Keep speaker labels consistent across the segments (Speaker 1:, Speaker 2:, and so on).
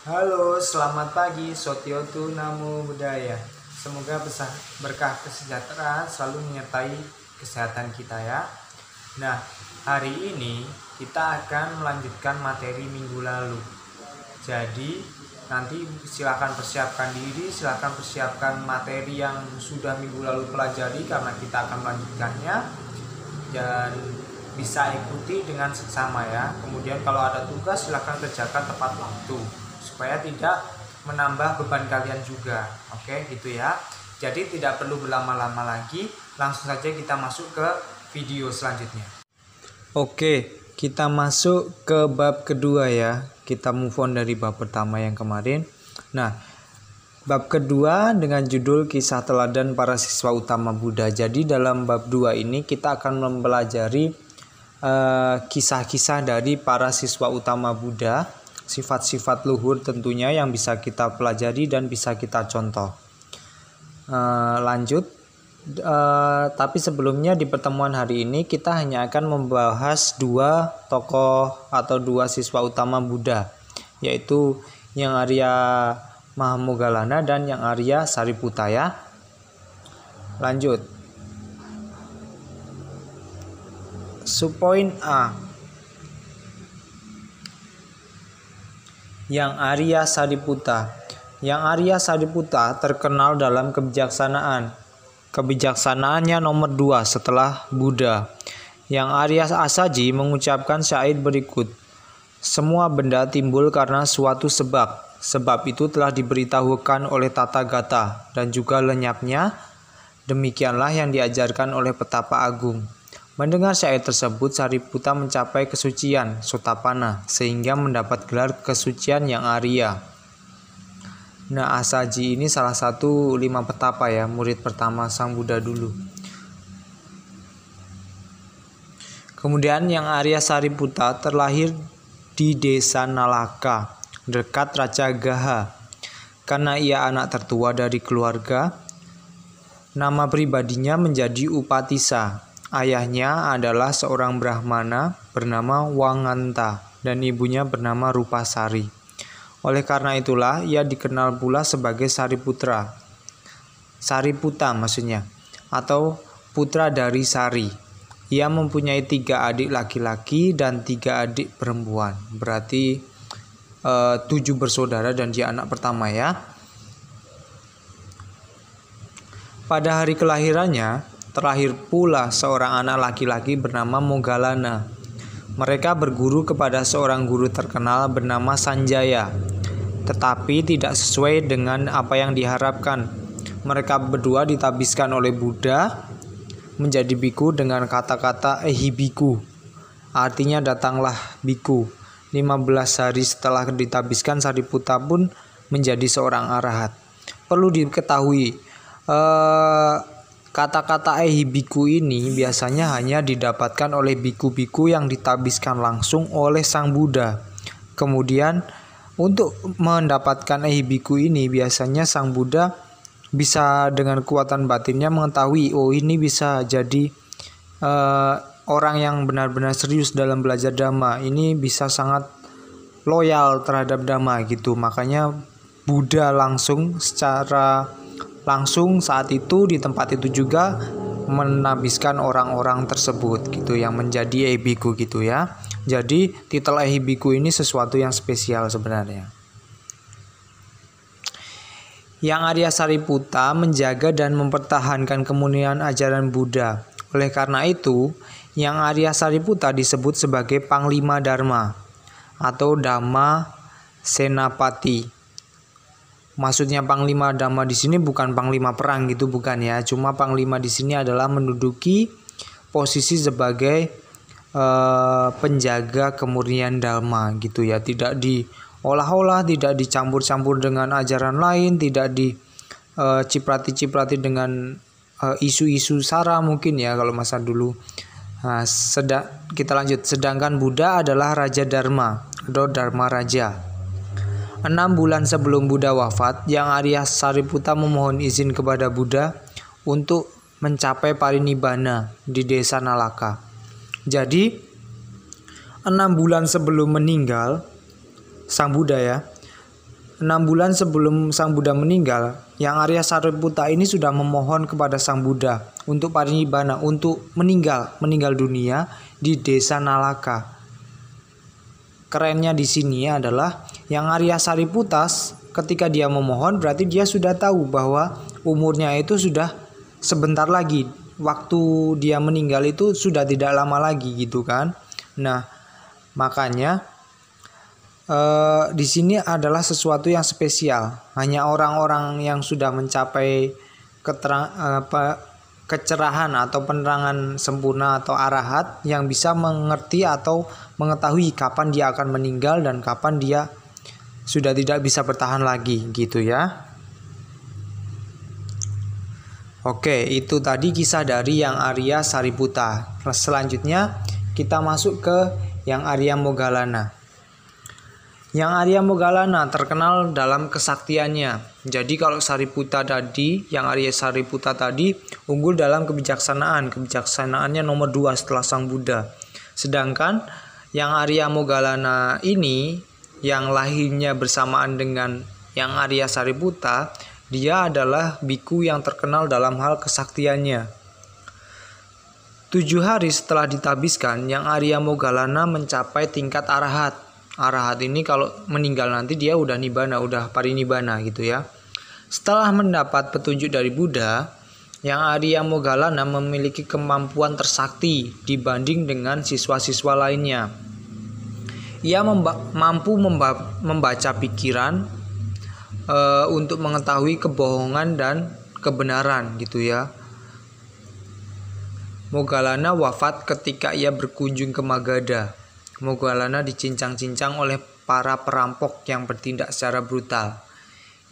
Speaker 1: Halo, selamat pagi Sotiotu Namo Buddhaya. Semoga berkah kesejahteraan selalu menyertai kesehatan kita ya. Nah, hari ini kita akan melanjutkan materi minggu lalu. Jadi, nanti silakan persiapkan diri, silakan persiapkan materi yang sudah minggu lalu pelajari karena kita akan melanjutkannya. Dan bisa ikuti dengan seksama ya. Kemudian kalau ada tugas silakan kerjakan tepat waktu supaya tidak menambah beban kalian juga. Oke, gitu ya. Jadi tidak perlu berlama-lama lagi, langsung saja kita masuk ke video selanjutnya. Oke, kita masuk ke bab kedua ya. Kita move on dari bab pertama yang kemarin. Nah, bab kedua dengan judul Kisah Teladan Para Siswa Utama Buddha. Jadi dalam bab 2 ini kita akan mempelajari kisah-kisah dari para siswa utama Buddha, sifat-sifat luhur tentunya yang bisa kita pelajari dan bisa kita contoh. Lanjut, tapi sebelumnya di pertemuan hari ini kita hanya akan membahas dua tokoh atau dua siswa utama Buddha, yaitu yang Arya Mahamoggallana dan yang Arya Sariputta ya. Lanjut. Subpoin A. Yang Arya Sariputta. Yang Arya Sariputta terkenal dalam kebijaksanaan. Kebijaksanaannya nomor 2 setelah Buddha. Yang Arya Asaji mengucapkan syair berikut. Semua benda timbul karena suatu sebab. Sebab itu telah diberitahukan oleh Tathagata dan juga lenyapnya. Demikianlah yang diajarkan oleh Petapa Agung. Mendengar syair tersebut, Sariputta mencapai kesucian, Sotapanna, sehingga mendapat gelar kesucian yang Arya. Nah, Asaji ini salah satu 5 petapa ya, murid pertama Sang Buddha dulu. Kemudian yang Arya Sariputta terlahir di desa Nalaka, dekat Raja Gaha. Karena ia anak tertua dari keluarga, nama pribadinya menjadi Upatissa. Ayahnya adalah seorang Brahmana bernama Wanganta dan ibunya bernama Rupasari. Oleh karena itulah ia dikenal pula sebagai Sariputra. Sariputta maksudnya, atau putra dari Sari. Ia mempunyai 3 adik laki-laki dan 3 adik perempuan. Berarti 7 bersaudara dan dia anak pertama ya. Pada hari kelahirannya, terlahir pula seorang anak laki-laki bernama Moggallana. Mereka berguru kepada seorang guru terkenal bernama Sanjaya, tetapi tidak sesuai dengan apa yang diharapkan. Mereka berdua ditabiskan oleh Buddha menjadi biku dengan kata-kata ehibiku, artinya datanglah biku. 15 hari setelah ditabiskan, Sariputta pun menjadi seorang arahat. Perlu diketahui, kata-kata ehibiku ini biasanya hanya didapatkan oleh biku-biku yang ditabiskan langsung oleh Sang Buddha. Kemudian untuk mendapatkan ehibiku ini biasanya Sang Buddha bisa dengan kekuatan batinnya mengetahui, oh ini bisa jadi orang yang benar-benar serius dalam belajar Dhamma. Ini bisa sangat loyal terhadap Dhamma gitu. Makanya Buddha secara langsung saat itu di tempat itu juga menabiskan orang-orang tersebut gitu yang menjadi ehibiku gitu ya. Jadi titel ehibiku ini sesuatu yang spesial sebenarnya. Yang Arya Sariputta menjaga dan mempertahankan kemurnian ajaran Buddha. Oleh karena itu, yang Arya Sariputta disebut sebagai Panglima Dharma atau Dhamma Senapati. Maksudnya Panglima Dhamma di sini bukan panglima perang gitu, bukan ya. Cuma panglima di sini adalah menduduki posisi sebagai penjaga kemurnian Dhamma gitu ya. Tidak diolah-olah, tidak dicampur-campur dengan ajaran lain, tidak diciprati-ciprati dengan isu-isu sara mungkin ya kalau masa dulu. Nah, kita lanjut. Sedangkan Buddha adalah Raja Dharma atau Dharma Raja. 6 bulan sebelum Buddha wafat, yang Arya Sariputta memohon izin kepada Buddha untuk mencapai parinibbana di desa Nalaka. Jadi 6 bulan sebelum meninggal Sang Buddha ya, 6 bulan sebelum Sang Buddha meninggal, Yang Arya Sariputa ini sudah memohon kepada Sang Buddha untuk parinibbana, untuk meninggal dunia di desa Nalaka. Kerennya di sini adalah Yang Arya Sariputa ketika dia memohon berarti dia sudah tahu bahwa umurnya itu sudah sebentar lagi. Waktu dia meninggal itu sudah tidak lama lagi gitu kan. Nah, makanya di sini adalah sesuatu yang spesial. Hanya orang-orang yang sudah mencapai kecerahan atau penerangan sempurna atau arahat yang bisa mengerti atau mengetahui kapan dia akan meninggal dan kapan dia sudah tidak bisa bertahan lagi gitu ya. Oke, itu tadi kisah dari Yang Arya Sariputa. Selanjutnya kita masuk ke Yang Arya Moggallana. Yang Arya Moggallana terkenal dalam kesaktiannya. Jadi kalau Yang Arya Sariputa tadi unggul dalam kebijaksanaan. Kebijaksanaannya nomor 2 setelah Sang Buddha. Sedangkan Yang Arya Moggallana ini yang lahirnya bersamaan dengan Yang Arya Sariputa, dia adalah biku yang terkenal dalam hal kesaktiannya. 7 hari setelah ditabiskan, Yang Arya Moggallana mencapai tingkat arahat. Arahat ini kalau meninggal nanti dia udah nibbana, udah parinibbana gitu ya. Setelah mendapat petunjuk dari Buddha, Yang Arya Moggallana memiliki kemampuan tersakti dibanding dengan siswa-siswa lainnya. Ia mampu membaca pikiran untuk mengetahui kebohongan dan kebenaran gitu ya. Moggallana wafat ketika ia berkunjung ke Magadha. Moggallana dicincang-cincang oleh para perampok yang bertindak secara brutal.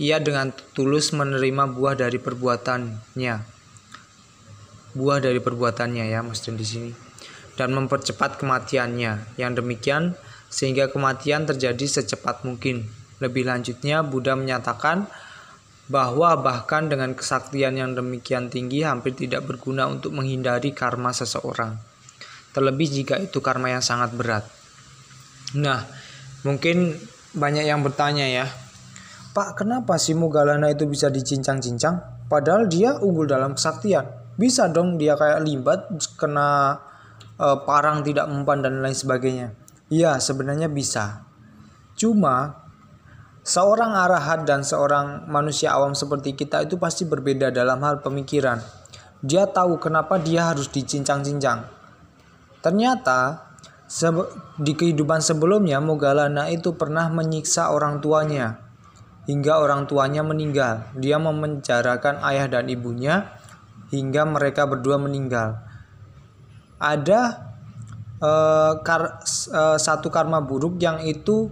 Speaker 1: Ia dengan tulus menerima buah dari perbuatannya ya, maksudnya di sini, dan mempercepat kematiannya. Yang demikian sehingga kematian terjadi secepat mungkin. Lebih lanjutnya, Buddha menyatakan bahwa bahkan dengan kesaktian yang demikian tinggi hampir tidak berguna untuk menghindari karma seseorang. Terlebih jika itu karma yang sangat berat. Nah, mungkin banyak yang bertanya ya, Pak, kenapa si Moggallana itu bisa dicincang-cincang? Padahal dia unggul dalam kesaktian. Bisa dong dia kayak limbat, kena parang tidak mempan dan lain sebagainya. Iya, sebenarnya bisa. Cuma, seorang arahat dan seorang manusia awam seperti kita itu pasti berbeda dalam hal pemikiran. Dia tahu kenapa dia harus dicincang-cincang. Ternyata di kehidupan sebelumnya Moggallana itu pernah menyiksa orang tuanya hingga orang tuanya meninggal. Dia memenjarakan ayah dan ibunya hingga mereka berdua meninggal. Ada satu karma buruk yang itu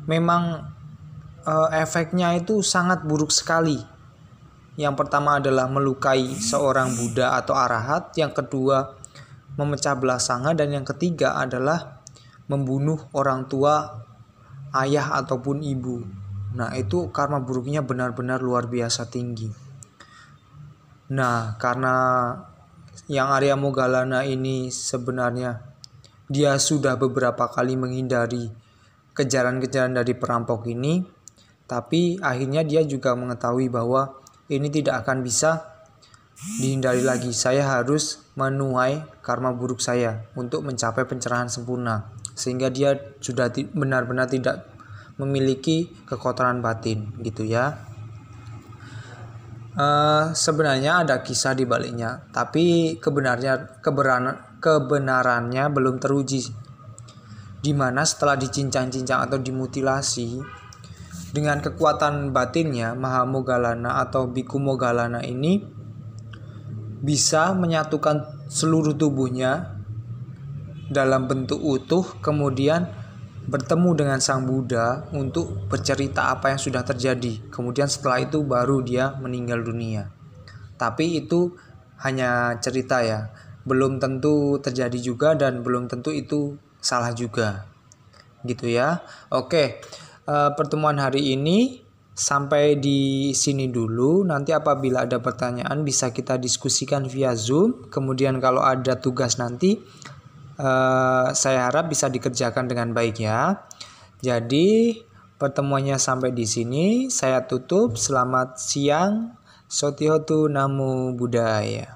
Speaker 1: memang efeknya itu sangat buruk sekali. Yang pertama adalah melukai seorang Buddha atau arahat, yang kedua memecah belah sangha, dan yang ketiga adalah membunuh orang tua, ayah ataupun ibu. Nah, itu karma buruknya benar-benar luar biasa tinggi. Nah, karena Yang Arya Moggallana ini sebenarnya dia sudah beberapa kali menghindari kejaran-kejaran dari perampok ini, tapi akhirnya dia juga mengetahui bahwa ini tidak akan bisa dihindari lagi. Saya harus menuai karma buruk saya untuk mencapai pencerahan sempurna, sehingga dia sudah benar-benar tidak memiliki kekotoran batin gitu ya. Sebenarnya ada kisah di baliknya, tapi kebenarannya belum teruji, di mana setelah dicincang-cincang atau dimutilasi, dengan kekuatan batinnya Maha Moggallana atau Biku Moggallana ini bisa menyatukan seluruh tubuhnya dalam bentuk utuh, kemudian bertemu dengan Sang Buddha untuk bercerita apa yang sudah terjadi. Kemudian setelah itu baru dia meninggal dunia. Tapi itu hanya cerita ya, belum tentu terjadi juga dan belum tentu itu salah juga gitu ya. Oke, pertemuan hari ini sampai di sini dulu. Nanti apabila ada pertanyaan bisa kita diskusikan via Zoom. Kemudian kalau ada tugas nanti saya harap bisa dikerjakan dengan baik ya. Jadi pertemuannya sampai di sini. Saya tutup. Selamat siang. Sotiotu Namo Buddhaya.